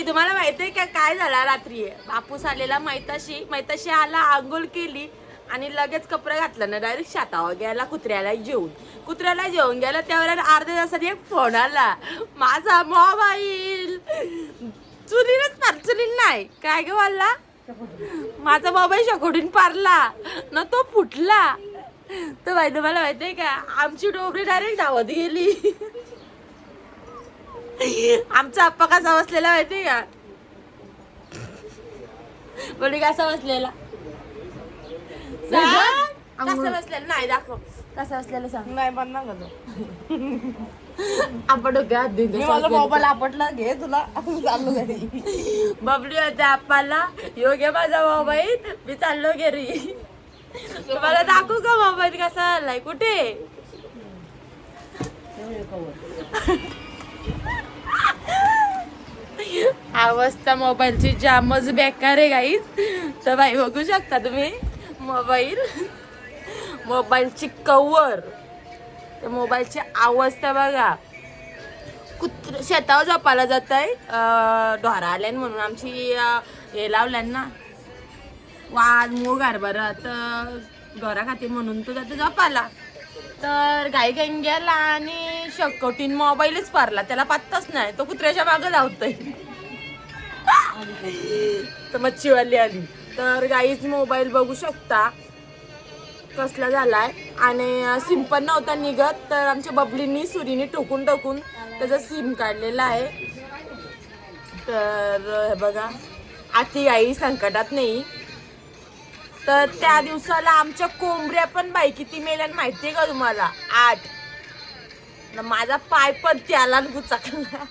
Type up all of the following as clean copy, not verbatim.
बाई तुम्हाला माहितीये का काय झाला रात्री? बापूस आलेला मैताशी आला, आंघोळ केली आणि लगेच कपडे घातलं ना डायरेक्ट शेतावर गेला कुत्र्याला जेवून गेला. त्यावर अर्ध्या तासात एक फोन आला, माझा मोबाईल चुलीन नाही काय ग बोलला, माझा मोबाईल शेकोडून पारला ना तो फुटला. तर बाई तुम्हाला माहितीये का आमची डोबरी डायरेक्ट धावत गेली. आमचा आप्पा कसा बसलेला माहितीये का? बोली कसा बसलेला कसा बसलेला नाही दाखव, कसा बसलेला सांग. नाही पण ना आपण डोक्यात माझा मोबाईल आपटला घे तुला चाललो घरी. बबली होते आप्पाला, योग्य माझा मोबाईल मी चाललो घरी. तुम्हाला दाखवू का मोबाईल कसा आलाय कुठे? अवस्था मोबाईलची जामच बेकार आहे गाईज. तर बाई बघू शकता तुम्ही मोबाईलची कवर, त्या मोबाईलची अवस्था बघा. शेतावर झोपायला जात आहे, ढोरा आल्यान म्हणून आमची हे लावल्यान ना वाद मूग हरभरा, तर ढोरा खाते म्हणून तो जातो झोपायला. तर गाई गेला आणि शकोटीन मोबाईलच पारला, त्याला पत्ताच नाही, तो कुत्र्याच्या मागं धावतोय. तर मच्छीवाली आली. तर गाईच मोबाईल बघू शकता कसला झालाय आणि सिम पण नव्हता निघत. तर आमच्या बबलींनी सुरीने टोकून त्याचा सिम काढलेला आहे. तर हे बघा आती गाई संकटात नाही. तर त्या दिवसाला आमच्या कोंबड्या पण बाई किती मेल्यान माहितीये का तुम्हाला? 8. माझा पाय पण त्याला गुचाकला.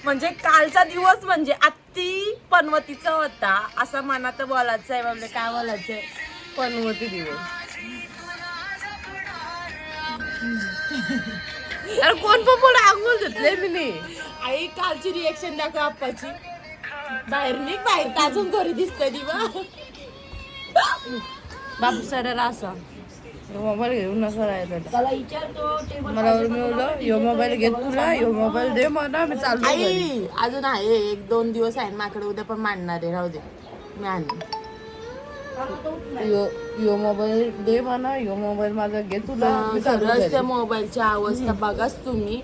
म्हणजे कालचा दिवस म्हणजे अति पनवतीचा होता असं मनात बोलायचं आहे. म्हणजे काय बोलायचंय, पनवती दिवस. अरे कोण पण बोला आंघोळ घेतले मी नाही. आई कालची रिएक्शन दाखव आप्पाची. बाहेर ताजून घरी दिसतंय दिवा. बापू सर असा मोबाईल घेऊन नका राहायचं. त्याला विचारतो मला मिळवलं यो मोबाईल घेत तुला, यो मोबाईल दे मला, मी चाललो घरी. आई अजून आहे 1-2 दिवस आहे माझ्याकडे, उद्या पण मांडणार आहे, राहू दे मी आणते. यो मोबाईल दे म्हणा, यो मोबाईल माझा घे तुला, मी चाललो खरंच घरी. त्या मोबाईलची अवस्था बघाच तुम्ही.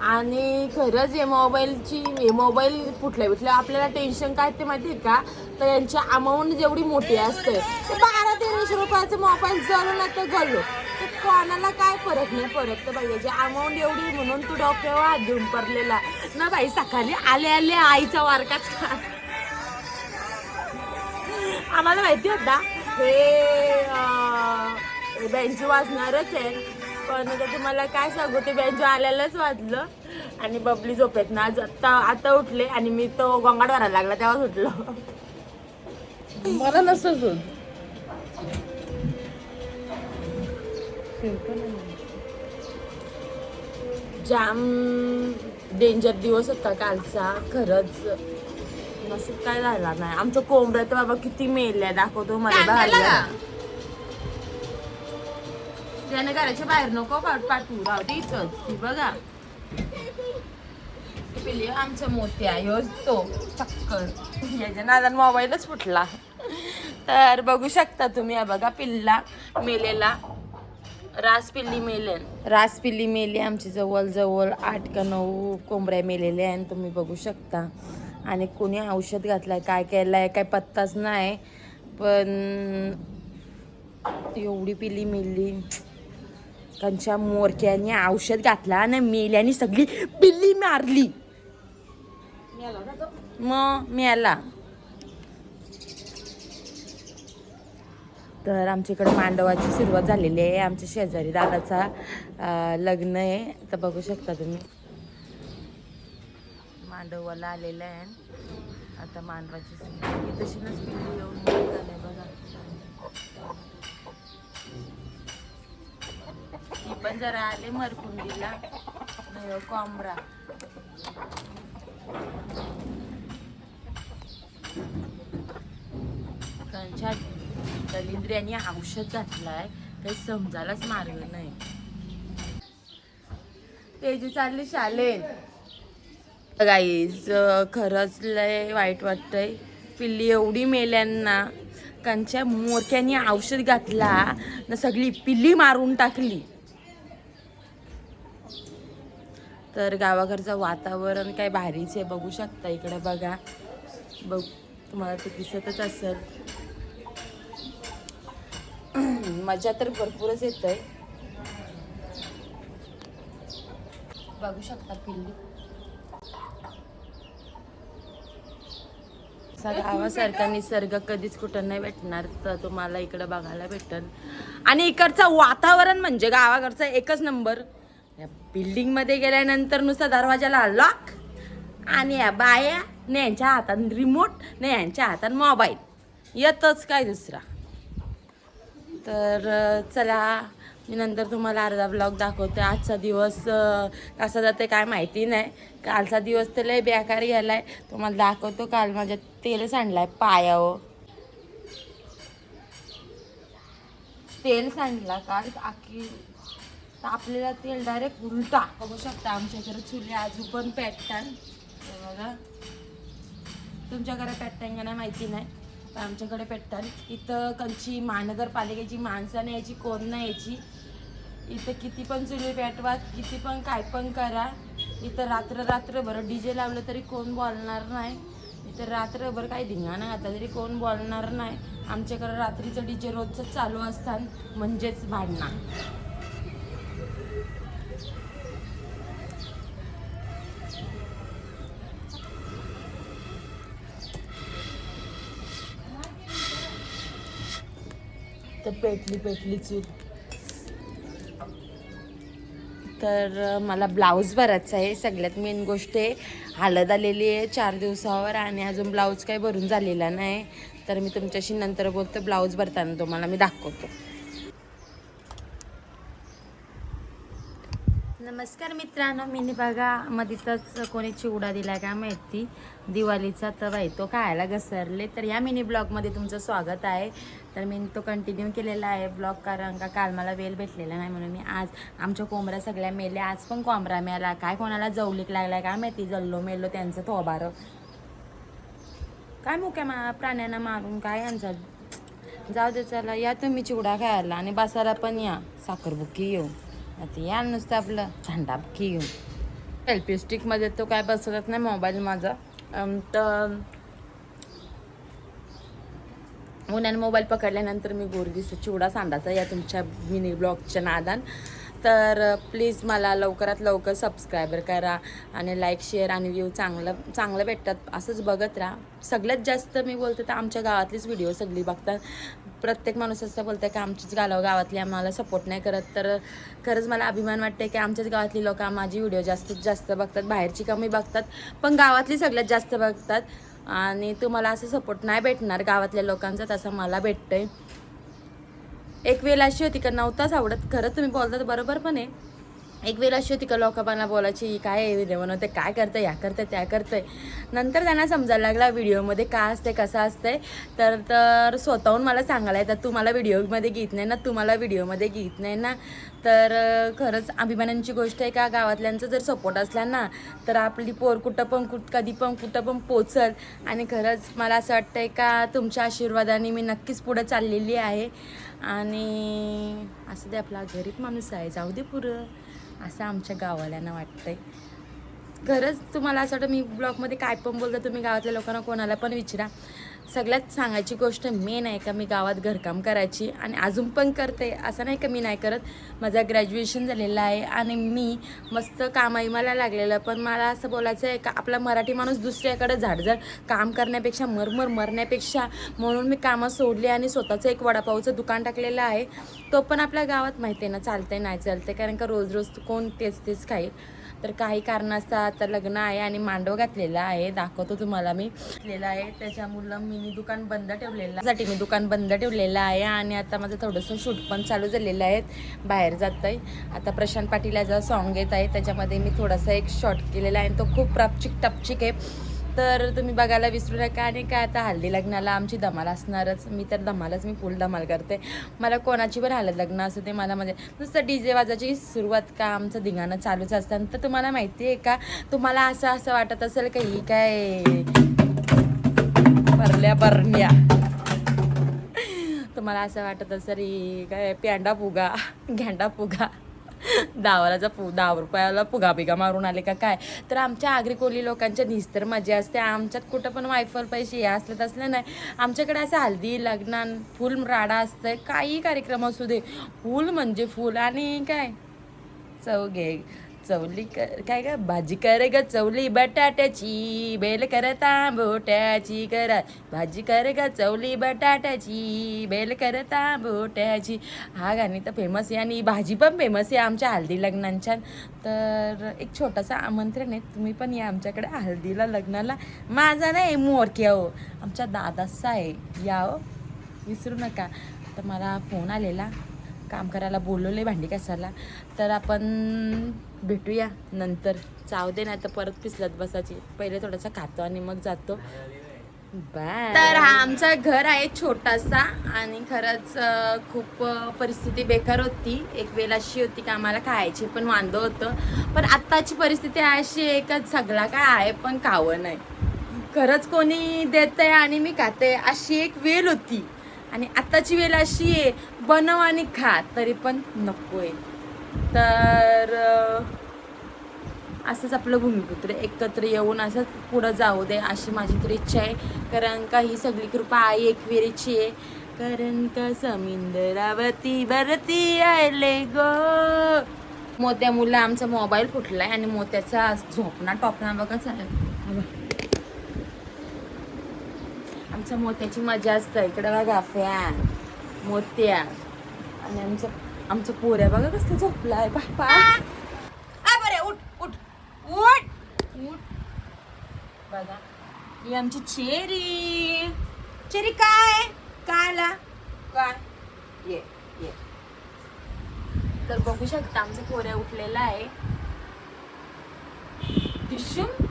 आणि खरंच हे मोबाईल फुटल्या आपल्याला टेन्शन काय ते माहिती आहे का? तर यांची अमाऊंट जेवढी मोठी असते ते 1200-1300 रुपयाचा मोबाईल जळून आता घाललो तर कोणाला काय फरक नाही पडत. तर बाई याची अमाऊंट एवढी म्हणून तू डोक्यावर हात घेऊन पडलेला ना बाई. सकाळी आले आईचा वारकाच खा. आम्हाला माहिती होता हे बेंच वाजणारच आहे, पण तुम्हाला काय सांगू ते बेंच आल्यालाच वाजलं. आणि बबली झोपेत ना आता उठले आणि मी तो गोंगाट भरायला लागला तेव्हा उठलो. मला नसतं सोड. जाम डेंजर दिवस होता कालचा. खरंच नशीब काय झाला नाही. आमचं कोंबड्या तर बाबा किती मेल्या दाखवतो मला बाहेर. त्याने घराच्या बाहेर नको पाठवू, राहू दे इथंच. बघा पिल्ली आमच्या मोठ्या योज तो चक्कर याच्या नादान मोबाईलच फुटला. तर बघू शकता तुम्ही हा बघा पिल्ला मेलेला. रास पिल्ली मेली आमची. जवळ 8 का 9 कोंबड्या मेलेल्या आहे तुम्ही बघू शकता. आणि कोणी औषध घातलंय काय केलंय काय पत्ताच नाही, पण एवढी पिल्ली मेली. त्यांच्या मोरक्याने औषध घातला आणि मेल्याने सगळी पिल्ली मारली. मग मेला. तर आमच्या इकडे मांडवाची सुरुवात झालेली आहे. आमच्या शेजारी दादाचा लग्न आहे. तर बघू शकता तुम्ही मांडवाला आलेलं आहे. आता मांडवाची सुरुवात तशीच पिल्ली येऊन झालंय बघा. ही पण जरा आले मरकुंडीला कोंबडा. त्यांच्या दलिंद्र्याने औषध घातलाय काही समजायलाच मार्ग नाही. तेजी चालली शाळेत. गाईज खरंच लय वाईट वाटतंय. पिल्ली एवढी मेल्यांना त्यांच्या मोरक्यानी औषध घातला ना सगळी पिल्ली मारून टाकली. तर गावाकडचं वातावरण काय भारीच आहे, बघू शकता इकडे बघा. बघ तुम्हाला ते दिसतच असेल. मजा तर भरपूरच येतंय. बघू शकता पिल्ली. गावासारखा निसर्ग कधीच कुठं नाही भेटणार, तर तुम्हाला इकडं बघायला भेटल. आणि इकडचं वातावरण म्हणजे गावाकडचा एकच नंबर. या बिल्डिंग मध्ये गेल्यानंतर नुसता दरवाजाला लॉक आणि या बाया ने यांच्या हातात रिमोट ने यांच्या हातात मोबाईल येतच काय दुसरा. तर चला मी नंतर तुम्हाला अर्धा ब्लॉग दाखवते. आजचा दिवस कसा जाते काय माहिती नाही. कालचा दिवस तर लय बेकार गेलाय, तुम्हाला दाखवतो. काल माझ्या तेल सांडलाय पायावर. तेल सांडला काल आखी आपल्याला तेल डायरेक्ट उलटा. बघू शकता आमच्या घरी चुले अजून पण पेटतात. बघा तुमच्याकडे पेटतात का नाही माहिती नाही, तर आमच्याकडे पेटतात. इथं कंची महानगरपालिकेची माणसं नाही यायची, कोण नाही यायची. इथं किती पण चुली पेटवा, किती पण काय पण करा. इथं रात्रभर डीजे लावलं तरी कोण बोलणार नाही. इथं रात्रभर काही धिंगाणा घातला तरी कोण बोलणार नाही. आमच्याकडे रात्रीचं डीजे रोजच चालू असतात, म्हणजेच भांडणं. तर पेटली चूल. तर मला ब्लाऊज भरायचा आहे. सगळ्यात मेन गोष्ट आहे, हळद आलेली आहे 4 दिवसावर आणि अजून ब्लाऊज काही भरून झालेला नाही. तर मी तुमच्याशी नंतर बोलतो. ब्लाऊज भरताना तुम्हाला मी दाखवतो. नमस्कार मित्रांनो, मी बघा मधीतच कोणी चिवडा दिला का माहिती दिवाळीचा, तर बाई तो खायला घसरले. तर या मिनी ब्लॉगमध्ये तुमचं स्वागत आहे. तर मी तो कंटिन्यू केलेला आहे ब्लॉग, कारण का काल मला वेळ भेटलेला नाही म्हणून मी आज आमच्या कोंबड्या सगळ्या मेल्या. आज पण कोंबडा मेला, काय कोणाला जवलीक लागलाय काय माहिती, जल्लो मेलो त्यांचं थोबारं काय मुक्या प्राण्यांना मारून काय यांचा. जाऊ दे चला, या तुम्ही चिवडा खायला आणि बसायला पण या. साखरबुक्की येऊ आता या, नुसतं आपलं थंडाबुक्की येऊ. सेल्फी स्टिकमध्ये तो काय बसवत नाही मोबाईल माझा. तर उन्हाने मोबाईल पकडल्यानंतर मी गोरगीचा चिवडा सांडायचा या तुमच्या मिनी ब्लॉगच्या नादान. तर प्लीज मला लवकरात लवकर सबस्क्रायबर करा आणि लाईक शेअर आणि व्ह्यू चांगलं भेटतात असंच बघत राहा. सगळ्यात जास्त मी बोलते तर आमच्या गावातलीच व्हिडिओ सगळी बघतात. प्रत्येक माणूस असं बोलतं की आमचीच गावातली आम्हाला सपोर्ट नाही करत. तर खरंच मला अभिमान वाटते की आमच्याच गावातली लोक माझी व्हिडिओ जास्तीत जास्त बघतात. बाहेरची कमी बघतात पण गावातली सगळ्यात जास्त बघतात. आणि तुम्हाला असं सपोर्ट नाही भेटणार गावातल्या लोकांचा, तसं मला भेटतंय. एक वेळ अशी होती का नव्हताच आवडत, खरं तुम्ही बोलतात बरोबर, पण आहे एक वेळ अशी होती का लोकांना बोलायची काय व्हिडिओ बनवते, काय करतं, या करतं त्या करतंय. नंतर त्यांना समजायला लागला व्हिडिओमध्ये काय असते कसं असतंय. तर स्वतःहून मला सांगायला येतात, तू मला व्हिडिओमध्ये घेत नाही ना, तू मला व्हिडिओमध्ये घेत नाही ना. तर खरंच अभिमानांची गोष्ट आहे का गावातल्यांचा जर सपोर्ट असला ना तर आपली पोर कधी पण कुठं पण पोचल. आणि खरंच मला असं वाटतंय का तुमच्या आशीर्वादाने मी नक्कीच पुढं चाललेली आहे. आणि असं ते आपला गरीब माणूस आहे, जाऊ दे पुरं, असं आमच्या गावाल्यांना वाटतंय. खरंच तुम्हाला असं वाटतं मी ब्लॉगमध्ये काय पण बोलतो, तुम्ही गावातल्या लोकांना कोणाला पण विचारा. सगळ्यात सांगायची गोष्ट मेन आहे का मी गावात घरकाम करायची आणि अजून पण करते, असं नाही का मी नाही करत. माझं ग्रॅज्युएशन झालेलं आहे आणि मी मस्त कामाईमाला लागलेलं. पण मला असं बोलायचं आहे का आपला मराठी माणूस दुसऱ्याकडे झाडझाड काम करण्यापेक्षा मरण्यापेक्षा म्हणून मी कामं सोडली आणि स्वतःचं एक वडापावचं दुकान टाकलेलं आहे. तो पण आपल्या गावात माहिती आहे ना चालतंय नाही चालतंय, कारण का रोज कोण तेच खाईल. तर काही कारण असतात, तर लग्न आहे आणि मांडव घातलेला आहे, दाखवतो तुम्हाला मी घातलेला आहे. त्याच्यामुळं मी दुकान बंद ठेवलेलं आहे. आणि आता माझं थोडंसं शूट पण चालू झालेलं आहे, बाहेर जात आहे. आता प्रशांत पाटील याचा सॉन्ग येत आहे, त्याच्यामध्ये मी थोडासा एक शॉट केलेला आहे. तो खूप टपचिक आहे. तर तुम्ही बघायला विसरू नका. आणि काय आता हल्दी लग्नाला आमची धमाल असणारच. मी तर धमालच, मी फुल धमाल करते. मला कोणाची पण हळद लग्न असू दे, मला म्हणजे नुसतं DJ वाजाची सुरुवात का आमचं धिंगाणं चालूच असतं. तर तुम्हाला माहिती आहे का, तुम्हाला असं वाटत असेल का ही काय बरण्या तुम्हाला असं वाटत असेल ही काय प्यांडा फुगा घॅंडा फुगा 10 रुपयाला फुगा बिगा मारून आले का काय. तर आमच्या आगरी कोली लोकांच्या निस्तर मजा असते. आमच्यात कुठं पण वायफल पैसे हे असले तसले नाही. आमच्याकडे असं हल्दी लग्नान फुल राडा असतंय. काही कार्यक्रम असू दे, फुल म्हणजे फुल. आणि काय चवली काय का भाजी करे ग चवली बटाट्याची, बेल कर तांबोट्याची करा भाजी करे ग चवली बटाट्याची, बेल कर तांबोट्याची. हा गाणी तर फेमस आहे आणि भाजी पण फेमस आहे आमच्या हल्दी लग्नांच्या. तर एक छोटंसं आमंत्रण आहे, तुम्ही पण या आमच्याकडे हल्दीला लग्नाला. माझा नाही मोरक्या हो, आमच्या दादाचा आहे, या हो विसरू नका. तर मला फोन आलेला, काम करायला बोलवले भांडी कसायला. तर आपण भेटूया नंतर. चाव दे नाही तर परत पिसलत बसायची. पहिले थोडासा खातो आणि मग जातो. बाय. तर हा आमचा घर आहे छोटासा आणि खरंच खूप परिस्थिती बेकार होती. एक वेळ अशी होती की आम्हाला खायची पण वांदं होतं. पण आत्ताची परिस्थिती अशी आहे का सगळा काय आहे पण खावं नाही. खरंच कोणी देतंय आणि मी खाते अशी एक वेळ होती. आणि आत्ताची वेळ अशी आहे बनव आणि खा तरी पण नको आहे. तर असंच आपलं भूमिपुत्र एकत्र येऊन असंच पुढं जाऊ दे अशी माझी तर इच्छा आहे. कारण का ही सगळी कृपा आई एकविरेची आहे. कारण का समुद्रावरती वरती आले गो. मोत्या मुलं आमचा मोबाईल फुटलाय आणि मोत्याचा झोपणा टॉपना बघा चालेल. आमच्या मोत्याची मजा असतं. इकडे बघा फॅन मोत्या आणि आमचं पोऱ्या बघा कसं झोपलाय बापा. बरे उठ उठ उठ उठ बघा ही आमची चेरी. चेरी काय काय आला काय ये ये. तर बघू शकता आमचं पोऱ्या उठलेला आहे. दिशून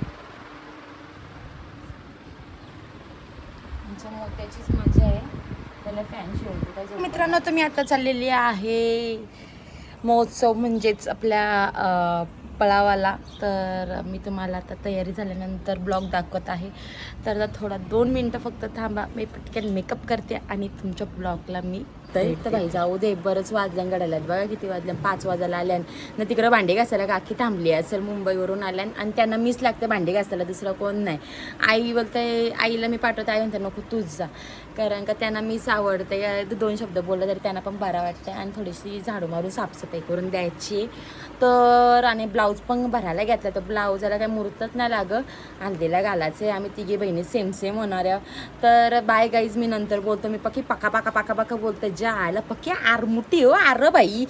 मोत्याचीच मजा आहे. त्याला फॅन शिवतो. मित्रांनो तुम्ही आता चाललेली आहे महोत्सव म्हणजेच आपल्या पळावाला. तर मी तुम्हाला आता तयारी झाल्यानंतर ब्लॉग दाखवत आहे. तर थोडा 2 मिनटं फक्त थांबा. मी पटकन मेकअप करते आणि तुमच्या ब्लॉगला मी तर भाई जाऊ दे. बरंच वाजल्या गडाल्यात बघा किती वाजल्या. 5 वाजायला आल्यान ना तिकडं भांडी घासायला काकी थांबली असेल मुंबईवरून आल्यान आणि त्यांना मीच लागते भांडी घासायला दुसरं कोण नाही. आई बोलते आईला मी पाठवते. आई म्हणते नको तूच जा. कारण का त्यांना मीच आवडते. 2 शब्द बोललं तरी त्यांना पण बरं वाटतं. आणि थोडीशी झाडू मारून साफसफाई करून द्यायची. तर आणि ब्लाऊज पण भरायला घेतला. तर ब्लाऊजाला काही मुहूर्तच नाही लागं हल्दीला घालायचे. आम्ही तिघी बहिणी सेम होणाऱ्या. तर बाय गाईज मी नंतर बोलतो. मी पक्की पका बोलते. ज्या आयला पक्की आरमुटी हो आर बाई.